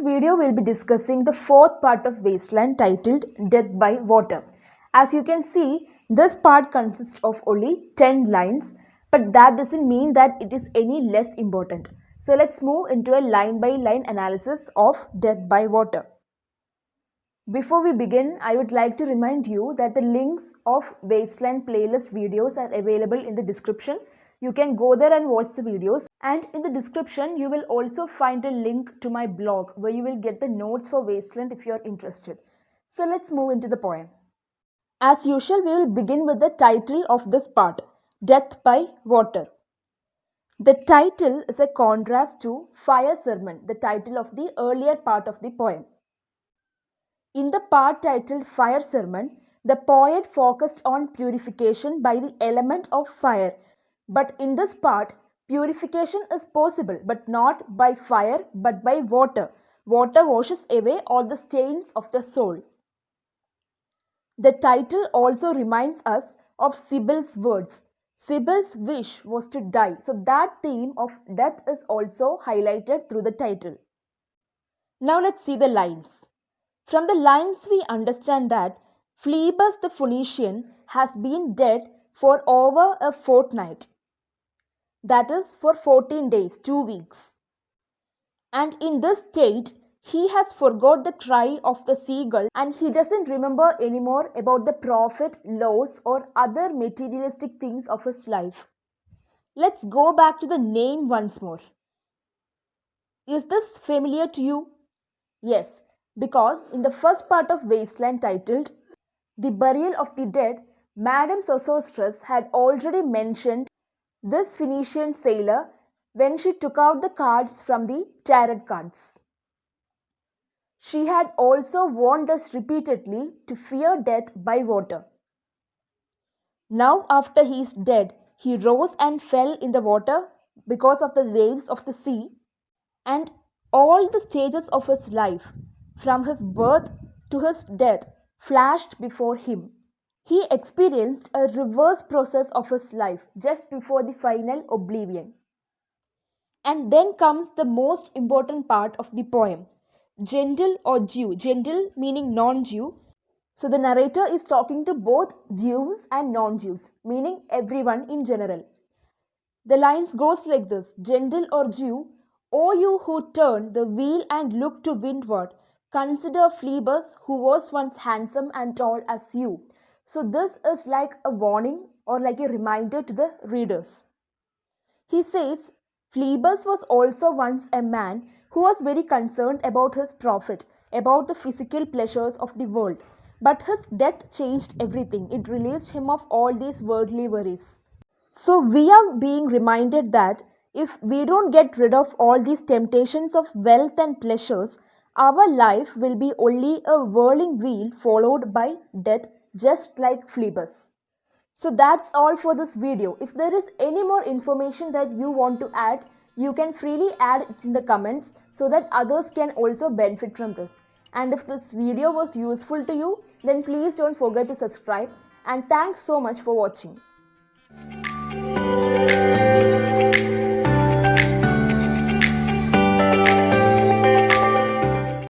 this video, we'll be discussing the fourth part of Wasteland titled Death by Water. As you can see, this part consists of only 10 lines, but that doesn't mean that it is any less important. So let's move into a line-by-line analysis of Death by Water. Before we begin, I would like to remind you that the links of Wasteland playlist videos are available in the description. You can go there and watch the videos, and in the description you will also find a link to my blog where you will get the notes for Wasteland if you are interested. So let's move into the poem. As usual, we will begin with the title of this part, Death by Water. The title is a contrast to Fire Sermon, the title of the earlier part of the poem. In the part titled Fire Sermon, the poet focused on purification by the element of fire. But in this part, purification is possible, but not by fire, but by water. Water washes away all the stains of the soul. The title also reminds us of Sibyl's words. Sibyl's wish was to die. So that theme of death is also highlighted through the title. Now let's see the lines. From the lines we understand that Phlebas the Phoenician has been dead for over a fortnight. That is for 14 days, 2 weeks. And in this state, he has forgot the cry of the seagull and he doesn't remember anymore about the profit, loss or other materialistic things of his life. Let's go back to the name once more. Is this familiar to you? Yes, because in the first part of Wasteland titled The Burial of the Dead, Madame Sosostris had already mentioned this Phoenician sailor when she took out the cards from the tarot cards. She had also warned us repeatedly to fear death by water. Now after he is dead, he rose and fell in the water because of the waves of the sea, and all the stages of his life, from his birth to his death, flashed before him. He experienced a reverse process of his life just before the final oblivion. And then comes the most important part of the poem, Gentile or Jew. Gentile meaning non-Jew. So the narrator is talking to both Jews and non-Jews, meaning everyone in general. The lines goes like this, Gentile or Jew, O you who turn the wheel and look to windward, consider Phlebas who was once handsome and tall as you. So this is like a warning or like a reminder to the readers. He says, Phlebas was also once a man who was very concerned about his profit, about the physical pleasures of the world. But his death changed everything. It released him of all these worldly worries. So we are being reminded that if we don't get rid of all these temptations of wealth and pleasures, our life will be only a whirling wheel followed by death, just like Phlebas. So that's all for this video. If there is any more information that you want to add, you can freely add it in the comments so that others can also benefit from this. And if this video was useful to you, then please don't forget to subscribe. And thanks so much for watching.